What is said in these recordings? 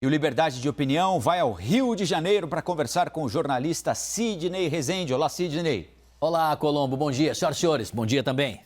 E o Liberdade de Opinião vai ao Rio de Janeiro para conversar com o jornalista Sidney Rezende. Olá, Sidney. Olá, Colombo. Bom dia. Senhoras e senhores, bom dia também.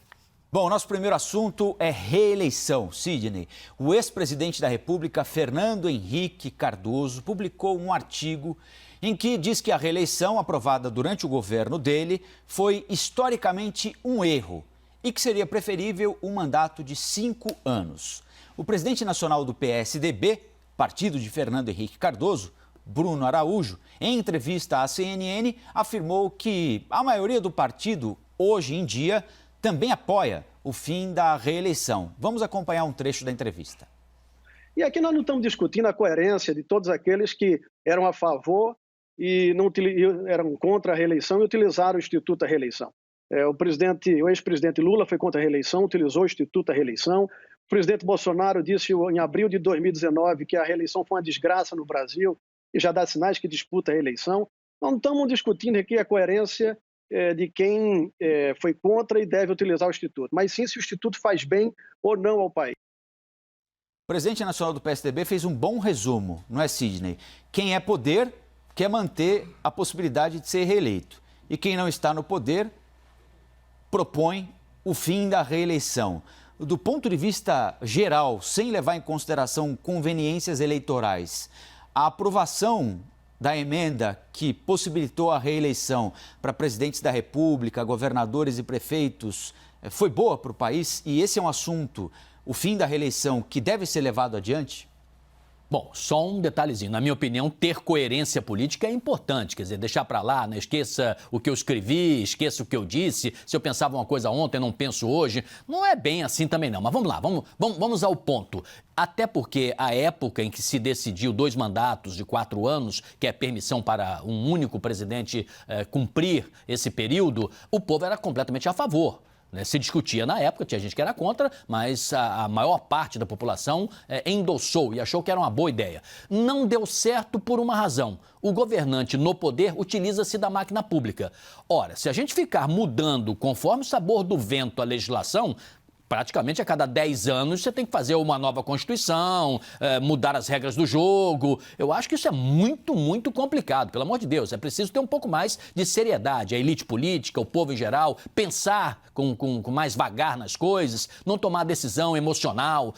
Bom, nosso primeiro assunto é reeleição. Sidney, o ex-presidente da República, Fernando Henrique Cardoso, publicou um artigo em que diz que a reeleição aprovada durante o governo dele foi historicamente um erro e que seria preferível um mandato de 5 anos. O presidente nacional do PSDB, partido de Fernando Henrique Cardoso, Bruno Araújo, em entrevista à CNN, afirmou que a maioria do partido, hoje em dia, também apoia o fim da reeleição. Vamos acompanhar um trecho da entrevista. E aqui nós não estamos discutindo a coerência de todos aqueles que eram a favor e não eram contra a reeleição e utilizaram o Instituto da Reeleição. O ex-presidente Lula foi contra a reeleição, utilizou o Instituto da Reeleição. O presidente Bolsonaro disse em abril de 2019 que a reeleição foi uma desgraça no Brasil e já dá sinais que disputa a reeleição. Nós não estamos discutindo aqui a coerência de quem foi contra e deve utilizar o Instituto, mas sim se o Instituto faz bem ou não ao país. O presidente nacional do PSDB fez um bom resumo, não é, Sidney? Quem é poder quer manter a possibilidade de ser reeleito. E quem não está no poder propõe o fim da reeleição. Do ponto de vista geral, sem levar em consideração conveniências eleitorais, a aprovação da emenda que possibilitou a reeleição para presidentes da República, governadores e prefeitos foi boa para o país? E esse é um assunto, o fim da reeleição, que deve ser levado adiante? Bom, só um detalhezinho. Na minha opinião, ter coerência política é importante. Quer dizer, deixar para lá, não esqueça o que eu escrevi, esqueça o que eu disse. Se eu pensava uma coisa ontem, não penso hoje. Não é bem assim também não. Mas vamos lá, vamos ao ponto. Até porque a época em que se decidiu 2 mandatos de 4 anos, que é permissão para um único presidente cumprir esse período, o povo era completamente a favor. Se discutia na época, tinha gente que era contra, mas a maior parte da população endossou e achou que era uma boa ideia. Não deu certo por uma razão. O governante no poder utiliza-se da máquina pública. Ora, se a gente ficar mudando conforme o sabor do vento a legislação, praticamente a cada 10 anos você tem que fazer uma nova Constituição, mudar as regras do jogo. Eu acho que isso é muito, muito complicado. Pelo amor de Deus, é preciso ter um pouco mais de seriedade. A elite política, o povo em geral, pensar com mais vagar nas coisas, não tomar decisão emocional,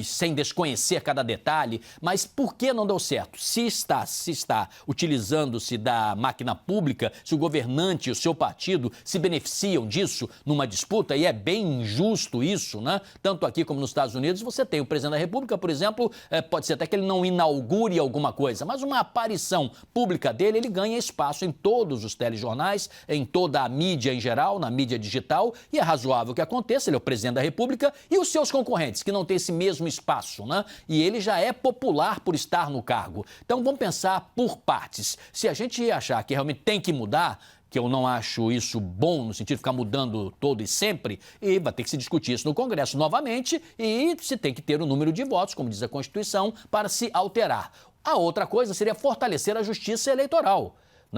sem desconhecer cada detalhe. Mas por que não deu certo? Se está utilizando-se da máquina pública, se o governante e o seu partido se beneficiam disso numa disputa, e é bem injusto isso, né? Tanto aqui como nos Estados Unidos, você tem o presidente da República, por exemplo, pode ser até que ele não inaugure alguma coisa, mas uma aparição pública dele, ele ganha espaço em todos os telejornais, em toda a mídia em geral, na mídia digital, e é razoável que aconteça, ele é o presidente da República, e os seus concorrentes, que não têm esse mesmo espaço, né? E ele já é popular por estar no cargo. Então, vamos pensar por partes. Se a gente achar que realmente tem que mudar, que eu não acho isso bom, no sentido de ficar mudando todo e sempre, e vai ter que se discutir isso no Congresso novamente, e se tem que ter o número de votos, como diz a Constituição, para se alterar. A outra coisa seria fortalecer a justiça eleitoral.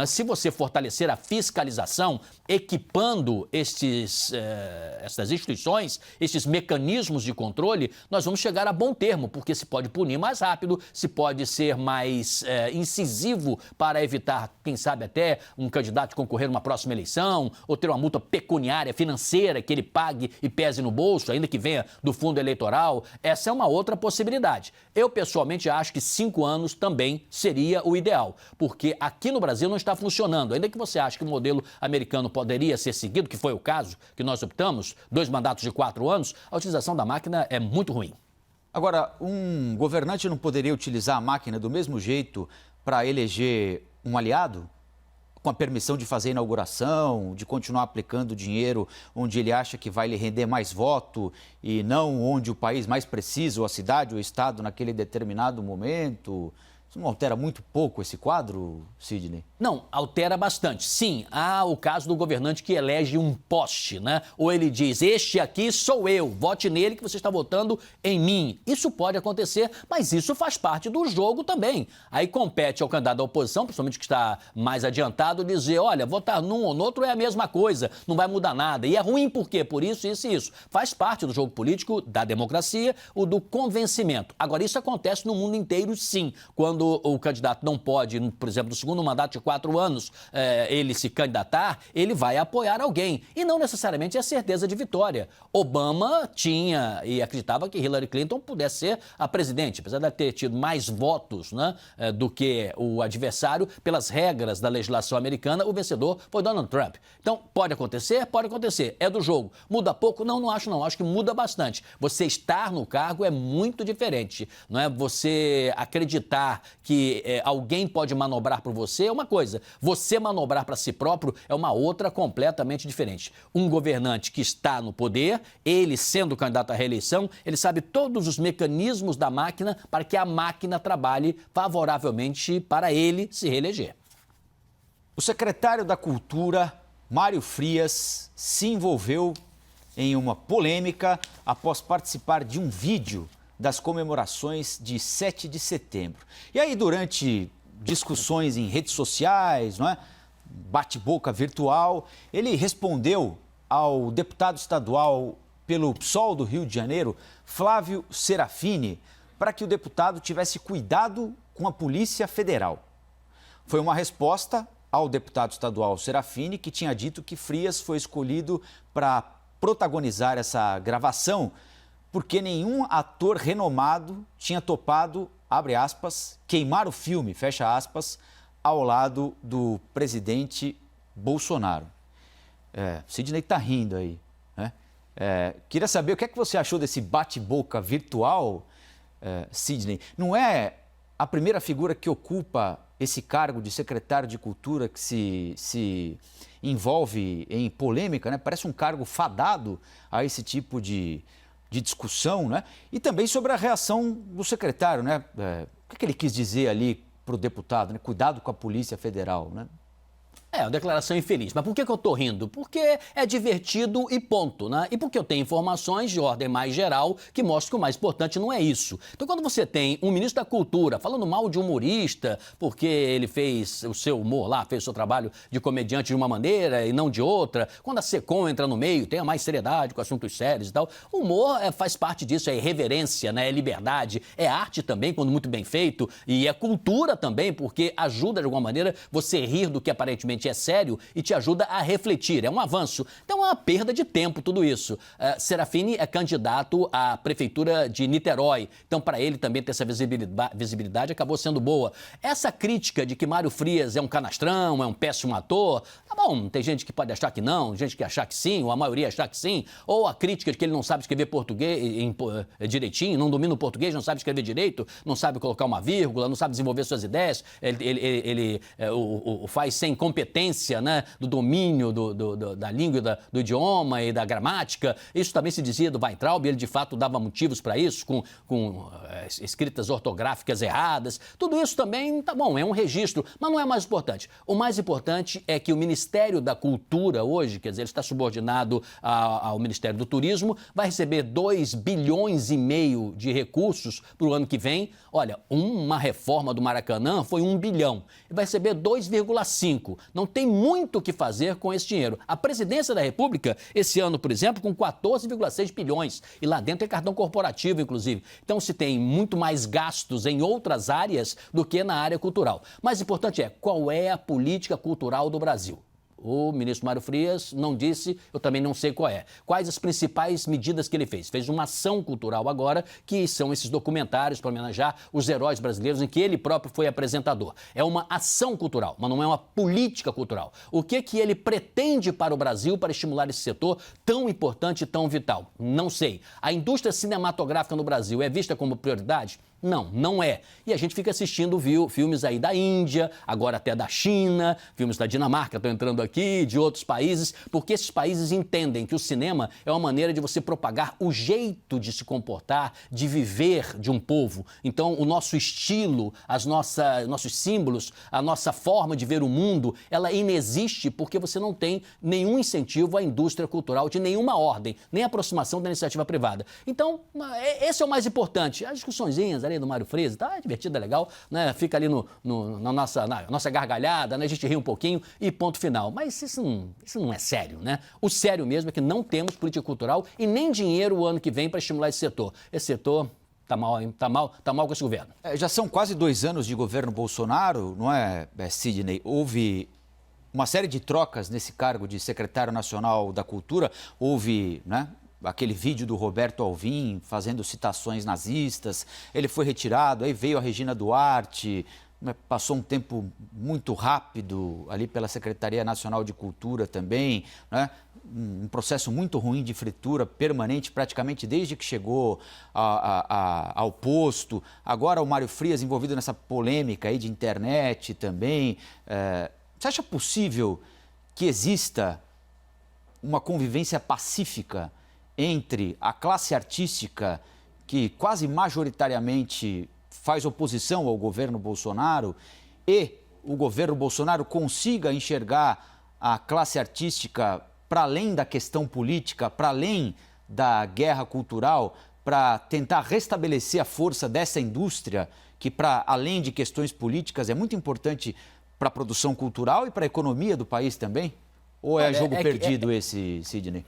Se você fortalecer a fiscalização, equipando essas instituições, esses mecanismos de controle, nós vamos chegar a bom termo, porque se pode punir mais rápido, se pode ser mais incisivo para evitar, quem sabe até, um candidato concorrer numa próxima eleição, ou ter uma multa pecuniária, financeira, que ele pague e pese no bolso, ainda que venha do fundo eleitoral. Essa é uma outra possibilidade. Eu, pessoalmente, acho que 5 anos também seria o ideal, porque aqui no Brasil não está funcionando. Ainda que você ache que o modelo americano poderia ser seguido, que foi o caso que nós optamos, 2 mandatos de 4 anos, a utilização da máquina é muito ruim. Agora, um governante não poderia utilizar a máquina do mesmo jeito para eleger um aliado? Com a permissão de fazer inauguração, de continuar aplicando dinheiro onde ele acha que vai lhe render mais voto e não onde o país mais precisa, ou a cidade ou o estado naquele determinado momento? Isso não altera muito pouco esse quadro, Sidney? Não, altera bastante. Sim, há o caso do governante que elege um poste, né? Ou ele diz, este aqui sou eu, vote nele que você está votando em mim. Isso pode acontecer, mas isso faz parte do jogo também. Aí compete ao candidato da oposição, principalmente que está mais adiantado, dizer, olha, votar num ou no outro é a mesma coisa, não vai mudar nada. E é ruim por quê? Por isso, isso e isso. Faz parte do jogo político, da democracia, o do convencimento. Agora, isso acontece no mundo inteiro, sim. Quando o candidato não pode, por exemplo, no segundo mandato de 4 anos, ele se candidatar, ele vai apoiar alguém. E não necessariamente é certeza de vitória. Obama tinha e acreditava que Hillary Clinton pudesse ser a presidente, apesar de ter tido mais votos, né, do que o adversário, pelas regras da legislação americana, o vencedor foi Donald Trump. Então, pode acontecer? Pode acontecer. É do jogo. Muda pouco? Não, não acho não. Acho que muda bastante. Você estar no cargo é muito diferente. Não é você acreditar que alguém pode manobrar por você é uma coisa. Você manobrar para si próprio é uma outra completamente diferente. Um governante que está no poder, ele sendo candidato à reeleição, ele sabe todos os mecanismos da máquina para que a máquina trabalhe favoravelmente para ele se reeleger. O secretário da Cultura, Mário Frias, se envolveu em uma polêmica após participar de um vídeo das comemorações de 7 de setembro. E aí, durante discussões em redes sociais, não é? Bate-boca virtual, ele respondeu ao deputado estadual pelo PSOL do Rio de Janeiro, Flávio Serafini, para que o deputado tivesse cuidado com a Polícia Federal. Foi uma resposta ao deputado estadual Serafini, que tinha dito que Frias foi escolhido para protagonizar essa gravação porque nenhum ator renomado tinha topado, abre aspas, queimar o filme, fecha aspas, ao lado do presidente Bolsonaro. Sidney está rindo aí, né? Queria saber o que é que você achou desse bate-boca virtual, Sidney. Não é a primeira figura que ocupa esse cargo de secretário de Cultura que se envolve em polêmica, né? Parece um cargo fadado a esse tipo de discussão, né? E também sobre a reação do secretário, né? O que ele quis dizer ali para o deputado, né? Cuidado com a Polícia Federal, né? É uma declaração infeliz. Mas por que eu tô rindo? Porque é divertido e ponto, né? E porque eu tenho informações de ordem mais geral que mostram que o mais importante não é isso. Então, quando você tem um ministro da Cultura falando mal de humorista porque ele fez o seu humor lá, fez o seu trabalho de comediante de uma maneira e não de outra, quando a SECOM entra no meio, tenha mais seriedade com assuntos sérios e tal, o humor faz parte disso, é irreverência, né? É liberdade, é arte também, quando muito bem feito, e é cultura também, porque ajuda de alguma maneira você rir do que aparentemente é sério e te ajuda a refletir. É um avanço. Então é uma perda de tempo tudo isso. Serafini é candidato à prefeitura de Niterói. Então para ele também ter essa visibilidade acabou sendo boa. Essa crítica de que Mário Frias é um canastrão, é um péssimo ator, tá bom, tem gente que pode achar que não, gente que achar que sim, ou a maioria achar que sim, ou a crítica de que ele não sabe escrever português direitinho, não domina o português, não sabe escrever direito, não sabe colocar uma vírgula, não sabe desenvolver suas ideias, ele faz sem competência, né, do domínio da língua, do idioma e da gramática. Isso também se dizia do Weintraub, ele de fato dava motivos para isso, com escritas ortográficas erradas. Tudo isso também, tá bom, é um registro, mas não é mais importante. O mais importante é que o Ministério da Cultura hoje, quer dizer, ele está subordinado ao Ministério do Turismo, vai receber 2,5 bilhões de recursos para o ano que vem. Olha, uma reforma do Maracanã foi 1 bilhão. Ele vai receber 2,5. Não tem muito o que fazer com esse dinheiro. A presidência da República, esse ano, por exemplo, com 14,6 bilhões. E lá dentro é cartão corporativo, inclusive. Então se tem muito mais gastos em outras áreas do que na área cultural. Mais importante é, qual é a política cultural do Brasil? O ministro Mário Frias não disse, eu também não sei qual é. Quais as principais medidas que ele fez? Fez uma ação cultural agora, que são esses documentários para homenagear os heróis brasileiros em que ele próprio foi apresentador. É uma ação cultural, mas não é uma política cultural. O que ele pretende para o Brasil para estimular esse setor tão importante e tão vital? Não sei. A indústria cinematográfica no Brasil é vista como prioridade? Não, não é. E a gente fica assistindo filmes aí da Índia, agora até da China, filmes da Dinamarca estão entrando aqui, de outros países, porque esses países entendem que o cinema é uma maneira de você propagar o jeito de se comportar, de viver de um povo. Então, o nosso estilo, nossos símbolos, a nossa forma de ver o mundo, ela inexiste porque você não tem nenhum incentivo à indústria cultural de nenhuma ordem, nem aproximação da iniciativa privada. Então, esse é o mais importante. As discussõezinhas ali do Mário Frias, tá divertido, é legal, né? Fica ali na nossa gargalhada, né? A gente ri um pouquinho e ponto final. Mas isso não é sério, né? O sério mesmo é que não temos política cultural e nem dinheiro o ano que vem para estimular esse setor. Esse setor tá mal, hein? Tá mal com esse governo. Já são quase 2 anos de governo Bolsonaro, não é, Sidney? Houve uma série de trocas nesse cargo de secretário nacional da Cultura. Houve, né, aquele vídeo do Roberto Alvim fazendo citações nazistas. Ele foi retirado, aí veio a Regina Duarte, passou um tempo muito rápido ali pela Secretaria Nacional de Cultura também, né? Um processo muito ruim de fritura permanente, praticamente desde que chegou ao posto. Agora o Mário Frias envolvido nessa polêmica aí de internet também. Você acha possível que exista uma convivência pacífica entre a classe artística, que quase majoritariamente faz oposição ao governo Bolsonaro, e o governo Bolsonaro consiga enxergar a classe artística para além da questão política, para além da guerra cultural, para tentar restabelecer a força dessa indústria, que para além de questões políticas é muito importante para a produção cultural e para a economia do país também? Ou é jogo perdido esse, Sidney?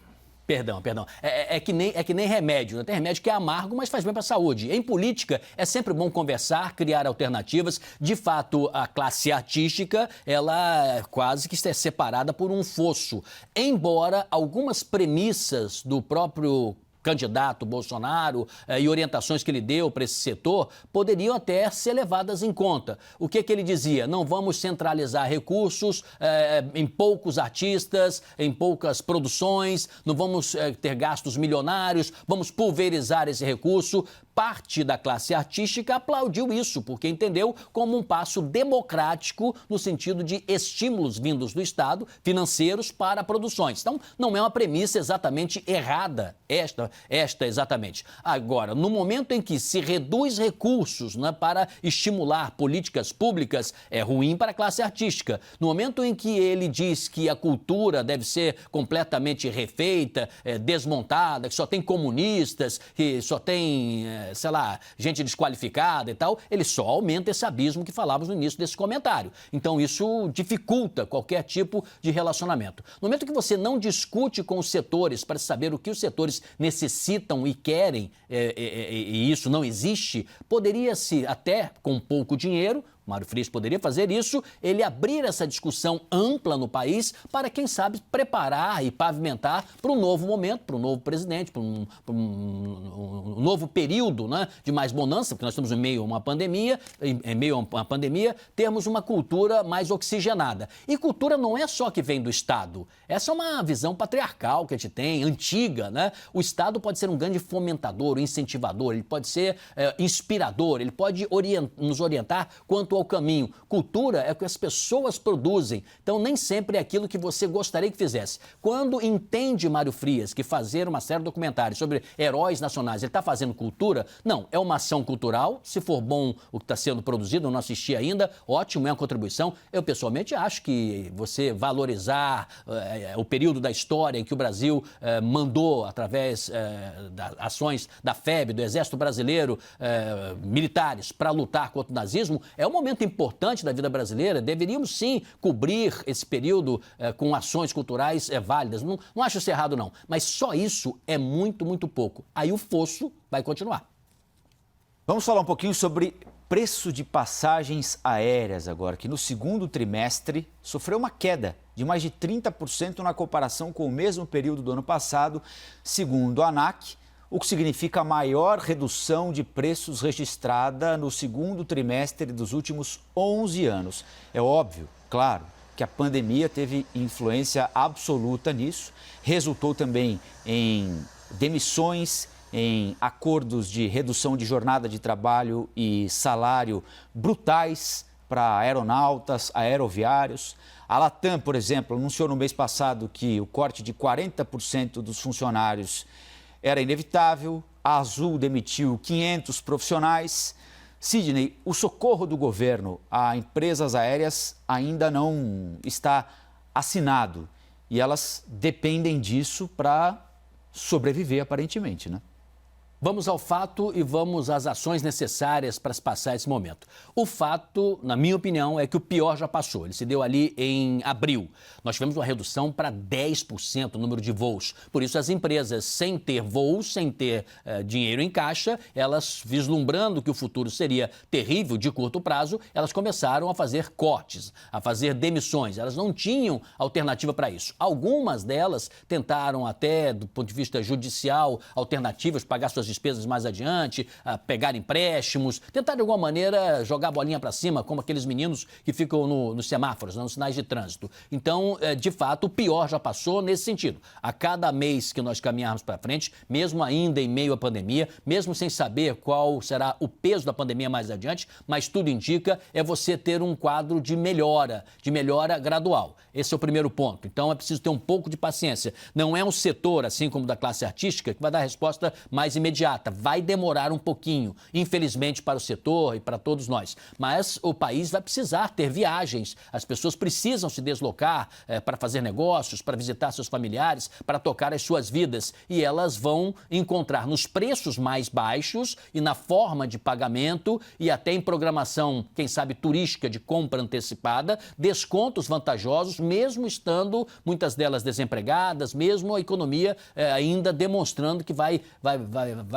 Perdão. É que nem remédio, né? Tem remédio que é amargo, mas faz bem para a saúde. Em política, é sempre bom conversar, criar alternativas. De fato, a classe artística, ela quase que é separada por um fosso. Embora algumas premissas do próprio candidato Bolsonaro e orientações que ele deu para esse setor poderiam até ser levadas em conta. O que ele dizia? Não vamos centralizar recursos em poucos artistas, em poucas produções, não vamos ter gastos milionários, vamos pulverizar esse recurso. Parte da classe artística aplaudiu isso, porque entendeu como um passo democrático no sentido de estímulos vindos do Estado, financeiros, para produções. Então, não é uma premissa exatamente errada, esta exatamente. Agora, no momento em que se reduz recursos, né, para estimular políticas públicas, é ruim para a classe artística. No momento em que ele diz que a cultura deve ser completamente refeita, desmontada, que só tem comunistas, que só tem sei lá, gente desqualificada e tal, ele só aumenta esse abismo que falávamos no início desse comentário. Então, isso dificulta qualquer tipo de relacionamento. No momento que você não discute com os setores para saber o que os setores necessitam e querem, e isso não existe, poderia-se até, com pouco dinheiro, Mário Frias poderia fazer isso, ele abrir essa discussão ampla no país para, quem sabe, preparar e pavimentar para um novo momento, para um novo presidente, para um novo período, né, de mais bonança, porque nós estamos em meio a uma pandemia, termos uma cultura mais oxigenada. E cultura não é só que vem do Estado. Essa é uma visão patriarcal que a gente tem, antiga, né? O Estado pode ser um grande fomentador, incentivador, ele pode ser inspirador, ele pode nos orientar quanto ao caminho. Cultura é o que as pessoas produzem, então nem sempre é aquilo que você gostaria que fizesse. Quando entende Mário Frias que fazer uma série de documentários sobre heróis nacionais, ele está fazendo cultura? Não, é uma ação cultural, se for bom o que está sendo produzido, eu não assisti ainda, ótimo, é uma contribuição. Eu pessoalmente acho que você valorizar o período da história em que o Brasil mandou, através das ações da FEB, do Exército Brasileiro, militares para lutar contra o nazismo, é um momento importante da vida brasileira. Deveríamos sim cobrir esse período com ações culturais válidas. Não acho isso errado, não. Mas só isso é muito, muito pouco. Aí o fosso vai continuar. Vamos falar um pouquinho sobre preço de passagens aéreas agora, que no segundo trimestre sofreu uma queda de mais de 30% na comparação com o mesmo período do ano passado, segundo a ANAC, o que significa a maior redução de preços registrada no segundo trimestre dos últimos 11 anos. É óbvio, claro, que a pandemia teve influência absoluta nisso, resultou também em demissões, em acordos de redução de jornada de trabalho e salário brutais para aeronautas, aeroviários. A Latam, por exemplo, anunciou no mês passado que o corte de 40% dos funcionários era inevitável. A Azul demitiu 500 profissionais. Sidney, o socorro do governo a empresas aéreas ainda não está assinado e elas dependem disso para sobreviver, aparentemente, né? Vamos ao fato e vamos às ações necessárias para se passar esse momento. O fato, na minha opinião, é que o pior já passou. Ele se deu ali em abril. Nós tivemos uma redução para 10% no número de voos. Por isso, as empresas, sem ter voos, sem ter dinheiro em caixa, elas, vislumbrando que o futuro seria terrível de curto prazo, elas começaram a fazer cortes, a fazer demissões. Elas não tinham alternativa para isso. Algumas delas tentaram até, do ponto de vista judicial, alternativas, pagar suas despesas mais adiante, pegar empréstimos, tentar de alguma maneira jogar a bolinha para cima, como aqueles meninos que ficam nos semáforos, nos sinais de trânsito. Então, de fato, o pior já passou nesse sentido. A cada mês que nós caminharmos para frente, mesmo ainda em meio à pandemia, mesmo sem saber qual será o peso da pandemia mais adiante, mas tudo indica é você ter um quadro de melhora gradual. Esse é o primeiro ponto. Então, é preciso ter um pouco de paciência. Não é um setor, assim como da classe artística, que vai dar a resposta mais imediata. Vai demorar um pouquinho, infelizmente, para o setor e para todos nós. Mas o país vai precisar ter viagens. As pessoas precisam se deslocar para fazer negócios, para visitar seus familiares, para tocar as suas vidas. E elas vão encontrar nos preços mais baixos e na forma de pagamento e até em programação, quem sabe, turística de compra antecipada, descontos vantajosos, mesmo estando muitas delas desempregadas, mesmo a economia ainda demonstrando que vai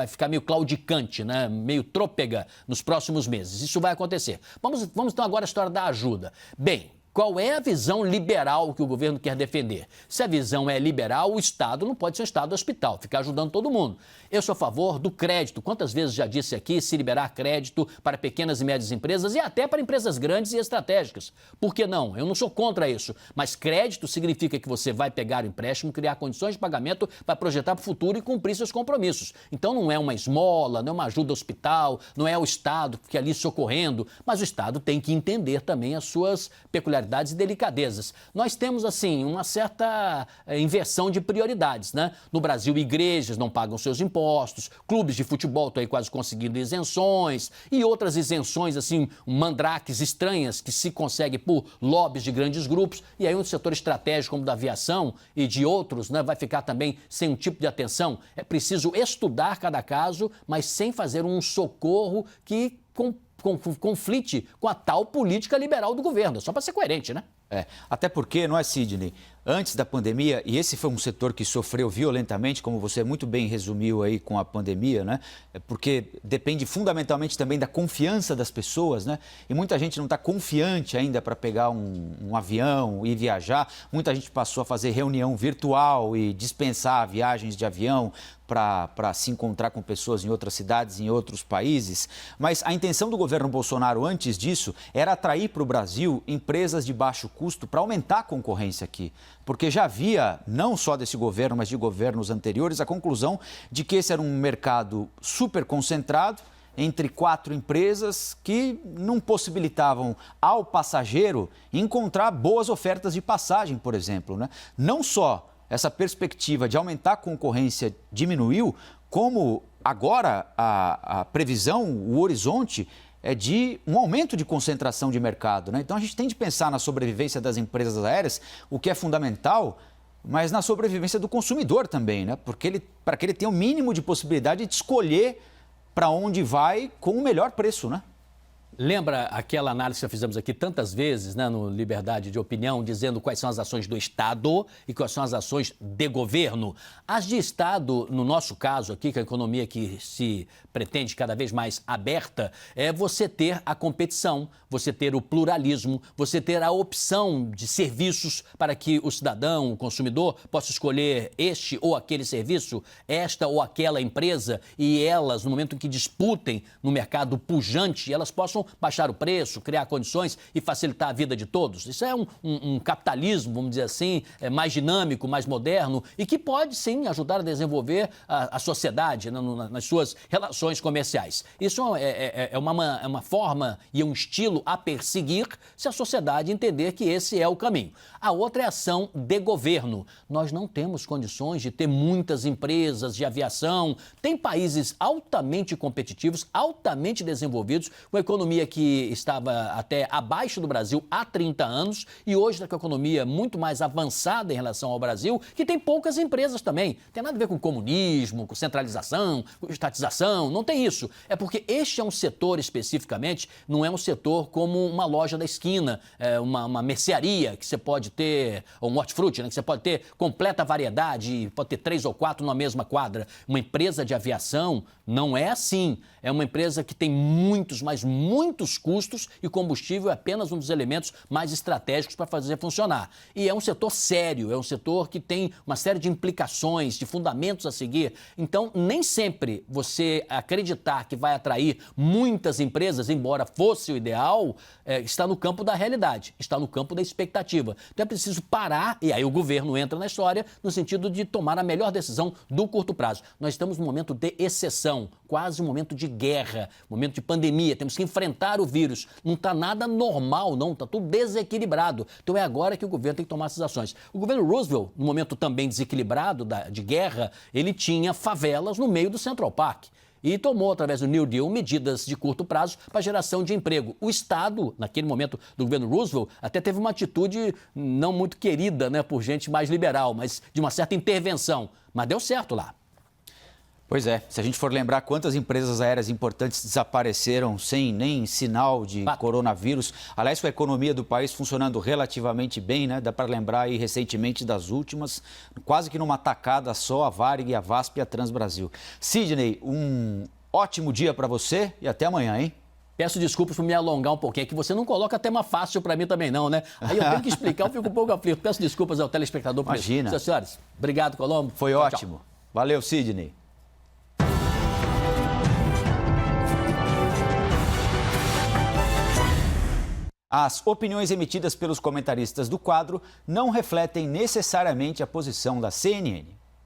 ficar meio claudicante, né? Meio trôpega nos próximos meses. Isso vai acontecer. Vamos então agora à história da ajuda. Bem, qual é a visão liberal que o governo quer defender? Se a visão é liberal, o Estado não pode ser um Estado hospital, ficar ajudando todo mundo. Eu sou a favor do crédito. Quantas vezes já disse aqui, se liberar crédito para pequenas e médias empresas e até para empresas grandes e estratégicas. Por que não? Eu não sou contra isso. Mas crédito significa que você vai pegar o empréstimo, criar condições de pagamento, vai projetar para o futuro e cumprir seus compromissos. Então não é uma esmola, não é uma ajuda hospital, não é o Estado que ali socorrendo, mas o Estado tem que entender também as suas peculiaridades e delicadezas. Nós temos, assim, uma certa inversão de prioridades, né? No Brasil, igrejas não pagam seus impostos, clubes de futebol estão aí quase conseguindo isenções e outras isenções, assim, mandrakes estranhas que se consegue por lobbies de grandes grupos. E aí um setor estratégico como o da aviação e de outros, né, vai ficar também sem um tipo de atenção. É preciso estudar cada caso, mas sem fazer um socorro que conflite com a tal política liberal do governo, só para ser coerente, né? Até porque, não é, Sidney? Antes da pandemia, e esse foi um setor que sofreu violentamente, como você muito bem resumiu aí com a pandemia, né? Porque depende fundamentalmente também da confiança das pessoas, né? E muita gente não está confiante ainda para pegar um avião e viajar. Muita gente passou a fazer reunião virtual e dispensar viagens de avião para se encontrar com pessoas em outras cidades, em outros países. Mas a intenção do governo Bolsonaro antes disso era atrair para o Brasil empresas de baixo custo para aumentar a concorrência aqui. Porque já havia, não só desse governo, mas de governos anteriores, a conclusão de que esse era um mercado super concentrado entre 4 empresas que não possibilitavam ao passageiro encontrar boas ofertas de passagem, por exemplo, né? Não só essa perspectiva de aumentar a concorrência diminuiu, como agora a previsão, o horizonte é de um aumento de concentração de mercado, né? Então a gente tem de pensar na sobrevivência das empresas aéreas, o que é fundamental, mas na sobrevivência do consumidor também, né? Porque para que ele tenha o mínimo de possibilidade de escolher para onde vai com o melhor preço, né? Lembra aquela análise que já fizemos aqui tantas vezes, né, no Liberdade de Opinião, dizendo quais são as ações do Estado e quais são as ações de governo? As de Estado, no nosso caso aqui, que a economia que se pretende cada vez mais aberta, é você ter a competição, você ter o pluralismo, você ter a opção de serviços para que o cidadão, o consumidor, possa escolher este ou aquele serviço, esta ou aquela empresa, e elas, no momento em que disputem no mercado pujante, elas possam baixar o preço, criar condições e facilitar a vida de todos. Isso é um capitalismo, vamos dizer assim, mais dinâmico, mais moderno e que pode, sim, ajudar a desenvolver a sociedade nas suas relações comerciais. Isso é uma forma e um estilo a perseguir se a sociedade entender que esse é o caminho. A outra é a ação de governo. Nós não temos condições de ter muitas empresas de aviação. Tem países altamente competitivos, altamente desenvolvidos, com a economia que estava até abaixo do Brasil há 30 anos e hoje está com a economia muito mais avançada em relação ao Brasil, que tem poucas empresas também. Não tem nada a ver com comunismo, com centralização, com estatização, não tem isso. É porque este é um setor especificamente, não é um setor como uma loja da esquina, uma mercearia que você pode ter, ou um hortifruti, né, que você pode ter completa variedade, pode ter 3 ou 4 na mesma quadra. Uma empresa de aviação não é assim. É uma empresa que tem muitos, mas muitos custos e combustível é apenas um dos elementos mais estratégicos para fazer funcionar. E é um setor sério, é um setor que tem uma série de implicações, de fundamentos a seguir. Então, nem sempre você acreditar que vai atrair muitas empresas, embora fosse o ideal, está no campo da realidade, está no campo da expectativa. Então, é preciso parar, e aí o governo entra na história, no sentido de tomar a melhor decisão do curto prazo. Nós estamos num momento de exceção, quase um momento de guerra, momento de pandemia, temos que enfrentar o vírus. Não está nada normal, não, está tudo desequilibrado. Então é agora que o governo tem que tomar essas ações. O governo Roosevelt, no momento também desequilibrado de guerra, ele tinha favelas no meio do Central Park. E tomou, através do New Deal, medidas de curto prazo para geração de emprego. O Estado, naquele momento do governo Roosevelt, até teve uma atitude não muito querida, né, por gente mais liberal, mas de uma certa intervenção. Mas deu certo lá. Pois é, se a gente for lembrar quantas empresas aéreas importantes desapareceram sem nem sinal de coronavírus. Aliás, com a economia do país funcionando relativamente bem, né? Dá para lembrar aí recentemente das últimas, quase que numa tacada só, a Varig, a VASP e a Transbrasil. Sidney, um ótimo dia para você e até amanhã, hein? Peço desculpas por me alongar um pouquinho, é que você não coloca tema fácil para mim também não, né? Aí eu tenho que explicar, eu fico um pouco aflito. Peço desculpas ao telespectador por isso. Imagina. Senhoras e senhores, obrigado, Colombo. Foi tchau, ótimo. tchau. Valeu, Sidney. As opiniões emitidas pelos comentaristas do quadro não refletem necessariamente a posição da CNN.